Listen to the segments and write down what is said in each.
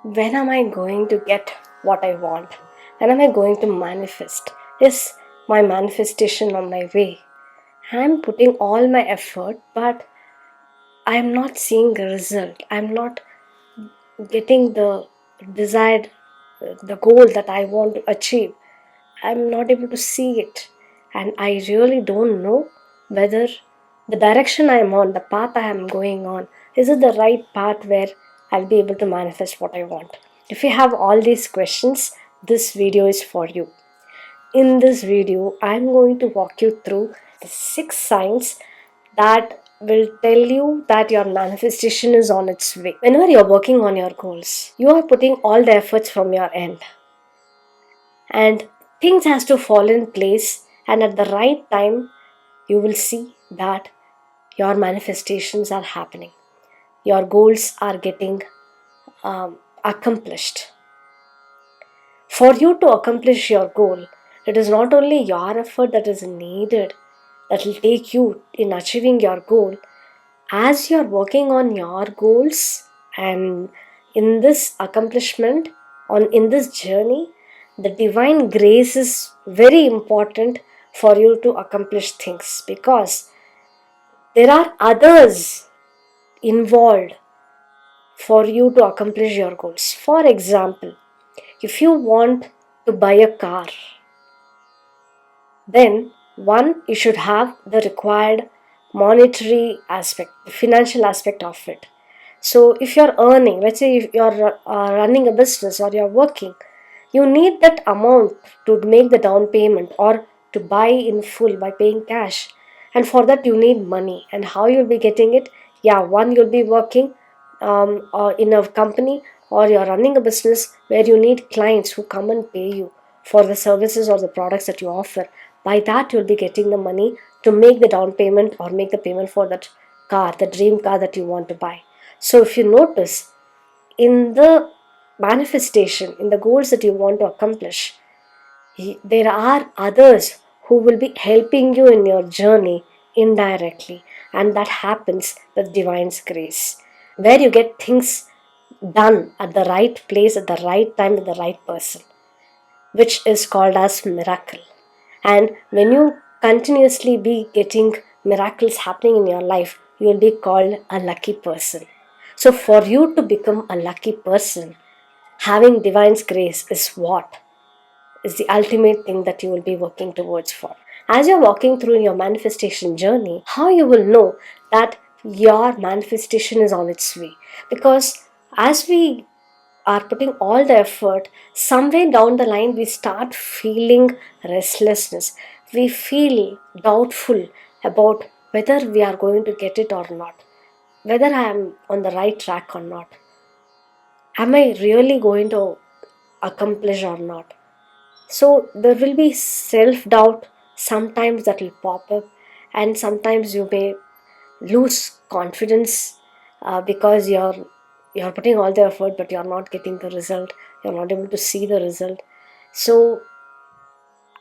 when am I going to get what I want? When am I going to manifest? Is my manifestation on my way? I'm putting all my effort, but I'm not seeing the result. I'm not getting the desired, the goal that I want to achieve. I'm not able to see it. And I really don't know whether the direction I am on, the path I am going on, is it the right path where I'll be able to manifest what I want? If you have all these questions, this video is for you. In this video, I'm going to walk you through the 6 signs that will tell you that your manifestation is on its way. Whenever you're working on your goals, you are putting all the efforts from your end, and things has to fall in place, and at the right time you will see that your manifestations are happening, your goals are getting accomplished. For you to accomplish your goal, it is not only your effort that is needed that will take you in achieving your goal. As you're working on your goals and in this accomplishment, on in this journey, the divine grace is very important for you to accomplish things, because there are others involved for you to accomplish your goals. For example, if you want to buy a car, then one, you should have the required monetary aspect, the financial aspect of it. So if you're earning, let's say if you're running a business or you're working, you need that amount to make the down payment or to buy in full by paying cash. And for that you need money. And how you'll be getting it? Yeah, one, you'll be working or in a company, or you're running a business where you need clients who come and pay you for the services or the products that you offer. By that you'll be getting the money to make the down payment or make the payment for that car, the dream car that you want to buy. So if you notice, in the manifestation, in the goals that you want to accomplish, there are others who will be helping you in your journey indirectly, and that happens with divine's grace, where you get things done at the right place, at the right time, with the right person, which is called as miracle. And when you continuously be getting miracles happening in your life, you will be called a lucky person. So for you to become a lucky person, having divine's grace is what is the ultimate thing that you will be working towards for. As you're walking through your manifestation journey, how you will know that your manifestation is on its way? Because as we are putting all the effort, somewhere down the line we start feeling restlessness. We feel doubtful about whether we are going to get it or not, whether I am on the right track or not. Am I really going to accomplish or not? So there will be self doubt sometimes that will pop up, and sometimes you may lose confidence because you're putting all the effort but you're not getting the result, you're not able to see the result. So,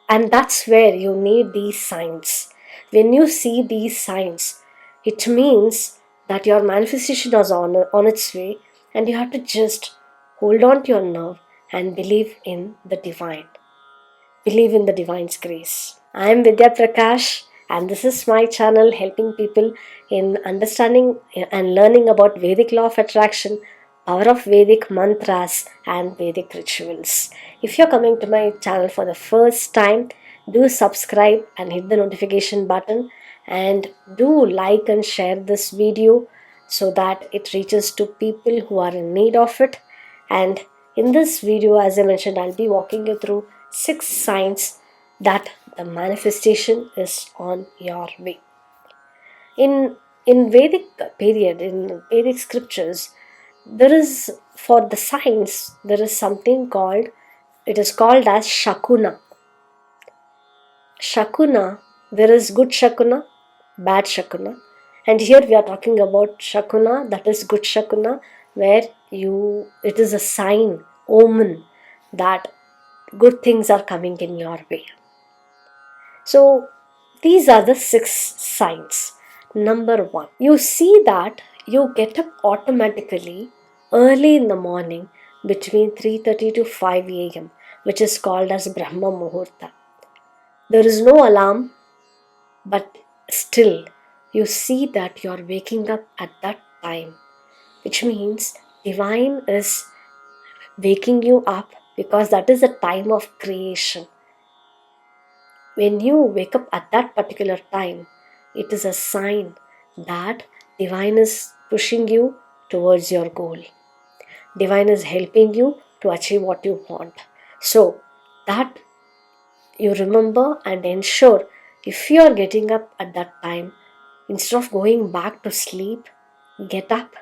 and that's where you need these signs. When you see these signs, it means that your manifestation is on its way, and you have to just hold on to your nerve and believe in the divine. Believe in the divine's grace. I am Vidya Prakash, and this is my channel helping people in understanding and learning about Vedic law of attraction, power of Vedic mantras, and Vedic rituals. If you're coming to my channel for the first time, do subscribe and hit the notification button, and do like and share this video so that it reaches to people who are in need of it. And in this video, as I mentioned, I'll be walking you through 6 signs that the manifestation is on your way. In Vedic period, in Vedic scriptures, there is, for the signs, there is something called, it is called as Shakuna. Shakuna, there is good Shakuna, bad Shakuna. And here we are talking about Shakuna, that is good Shakuna, where it is a sign, omen, that good things are coming in your way. So these are the 6 signs. Number 1, you see that you get up automatically early in the morning between 3:30 to 5 a.m., which is called as Brahma Muhurta. There is no alarm, but still you see that you are waking up at that time, which means divine is waking you up because that is the time of creation. When you wake up at that particular time, it is a sign that divine is pushing you towards your goal. Divine is helping you to achieve what you want. So that you remember and ensure, if you are getting up at that time, instead of going back to sleep, get up,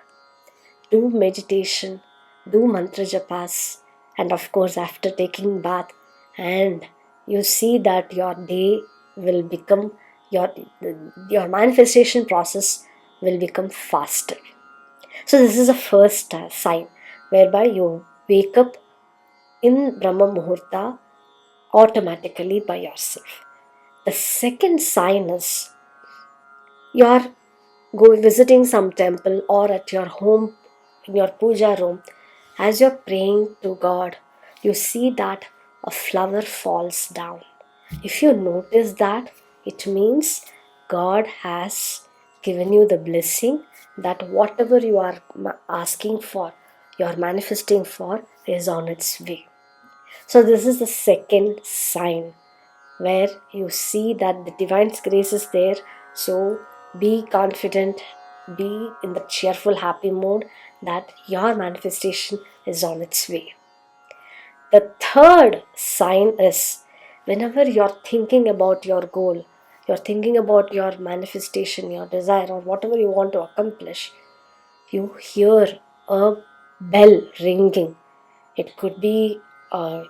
do meditation, do mantra japas, and of course after taking bath, and you see that your day will become, your your manifestation process will become faster. So this is the first sign whereby you wake up in Brahma Muhurta automatically by yourself. The second sign is you are going visiting some temple or at your home in your puja room. As you're praying to God, you see that a flower falls down. If you notice that, it means God has given you the blessing that whatever you are asking for, you are manifesting for, is on its way. So this is the second sign where you see that the divine grace is there. So be confident, be in the cheerful, happy mode that your manifestation is on its way. The third sign is whenever you're thinking about your goal, you're thinking about your manifestation, your desire, or whatever you want to accomplish, you hear a bell ringing. It could be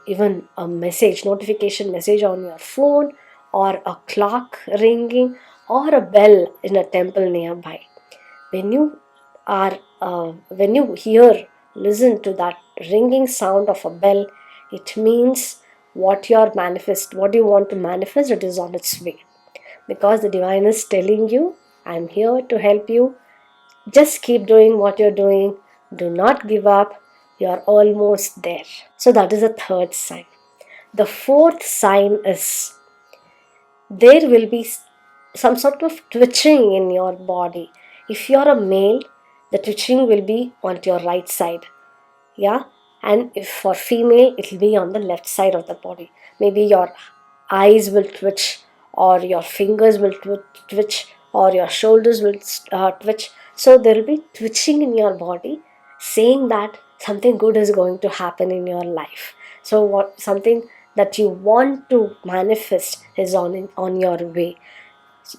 even a message, notification message on your phone, or a clock ringing, or a bell in a temple nearby. When you when you listen to that ringing sound of a bell, it means what you want to manifest, it is on its way. Because the divine is telling you, I'm here to help you. Just keep doing what you're doing. Do not give up. You're almost there. So that is the third sign. The fourth sign is there will be some sort of twitching in your body. If you're a male, the twitching will be on your right side. Yeah. And if for female, it will be on the left side of the body. Maybe your eyes will twitch, or your fingers will twitch, or your shoulders will twitch. So there will be twitching in your body, saying that something good is going to happen in your life. So what something that you want to manifest is on your way.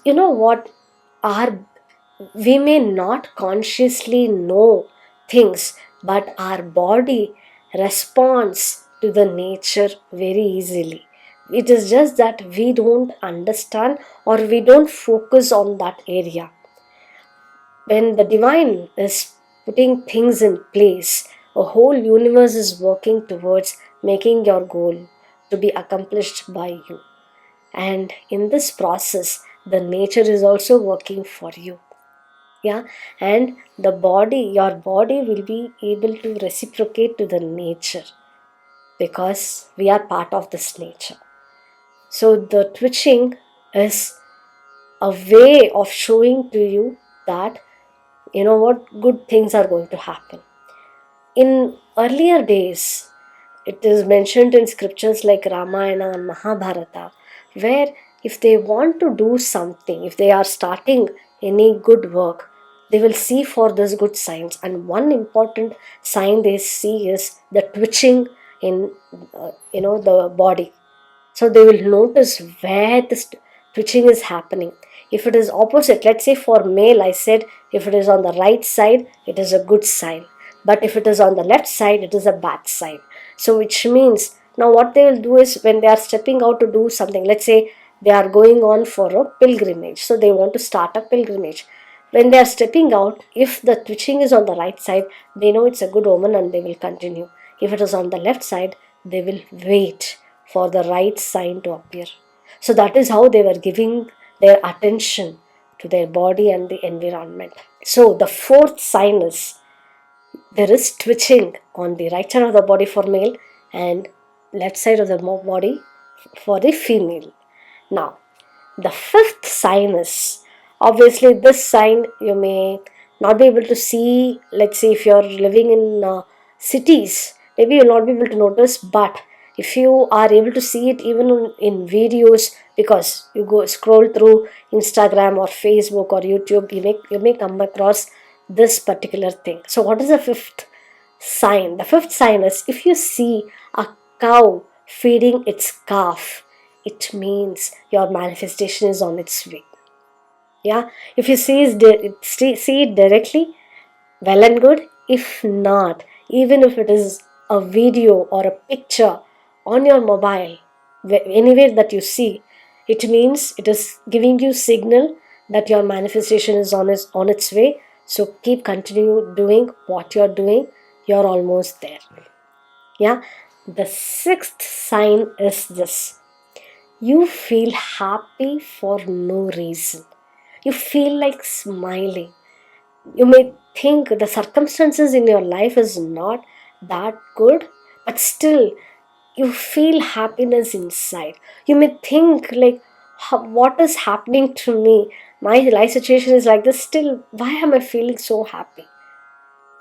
You know what? Our We may not consciously know things, but our body responds to the nature very easily. It is just that we don't understand, or we don't focus on that area. When the divine is putting things in place, a whole universe is working towards making your goal to be accomplished by you. And in this process, the nature is also working for you. Yeah. And your body will be able to reciprocate to the nature, because we are part of this nature. So the twitching is a way of showing to you that, you know what, good things are going to happen. In earlier days, it is mentioned in scriptures like Ramayana and Mahabharata, where if they want to do something, if they are starting any good work, they will see for this good signs. And one important sign they see is the twitching in the body. So they will notice where this twitching is happening. If it is opposite, let's say for male, I said if it is on the right side, it is a good sign. But if it is on the left side, it is a bad sign. So which means now what they will do is, when they are stepping out to do something, let's say they are going on for a pilgrimage. So they want to start a pilgrimage. When they are stepping out, if the twitching is on the right side, they know it's a good omen and they will continue. If it is on the left side, they will wait for the right sign to appear. So that is how they were giving their attention to their body and the environment. So the fourth sign is There is twitching on the right side of the body for male and left side of the body for the female. Now, the fifth sign is, obviously this sign you may not be able to see. Let's say if you're living in cities, maybe you'll not be able to notice, but if you are able to see it even in videos, because you go scroll through Instagram or Facebook or YouTube, you may come across this particular thing. So what is the fifth sign? The fifth sign is, if you see a cow feeding its calf, it means your manifestation is on its way. Yeah, if you see it directly, well and good. If not, even if it is a video or a picture on your mobile, anywhere that you see, it means it is giving you signal that your manifestation is on its way. So keep continue doing what you're doing. You're almost there. Yeah. The sixth sign is this: you feel happy for no reason. You feel like smiling. You may think the circumstances in your life is not that good, but still you feel happiness inside. You may think like, what is happening to me? My life situation is like this, still why am I feeling so happy?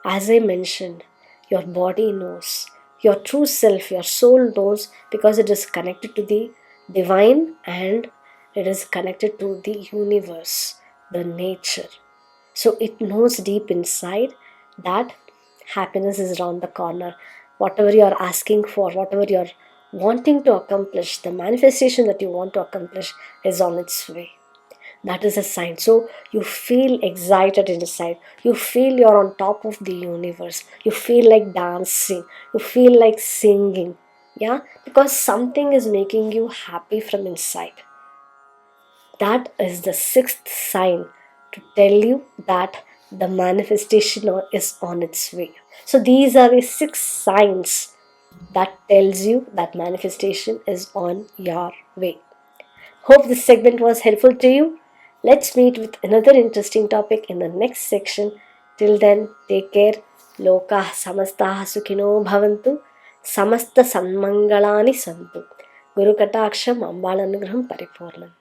As I mentioned, your body knows, your true self, your soul knows, because it is connected to the divine and it is connected to the universe, the nature. So it knows deep inside that happiness is around the corner. Whatever you are asking for, whatever you are wanting to accomplish, the manifestation that you want to accomplish is on its way. That is a sign. So you feel excited inside. You feel you're on top of the universe. You feel like dancing. You feel like singing. Yeah, because something is making you happy from inside. That is the sixth sign to tell you that the manifestation is on its way. So these are the six signs that tells you that manifestation is on your way. Hope this segment was helpful to you. Let's meet with another interesting topic in the next section. Till then, take care. Lokah samastah sukhino bhavantu. Samasta sanmangalani santu. Guru Kataksham Ambalanugraham Paripurnam.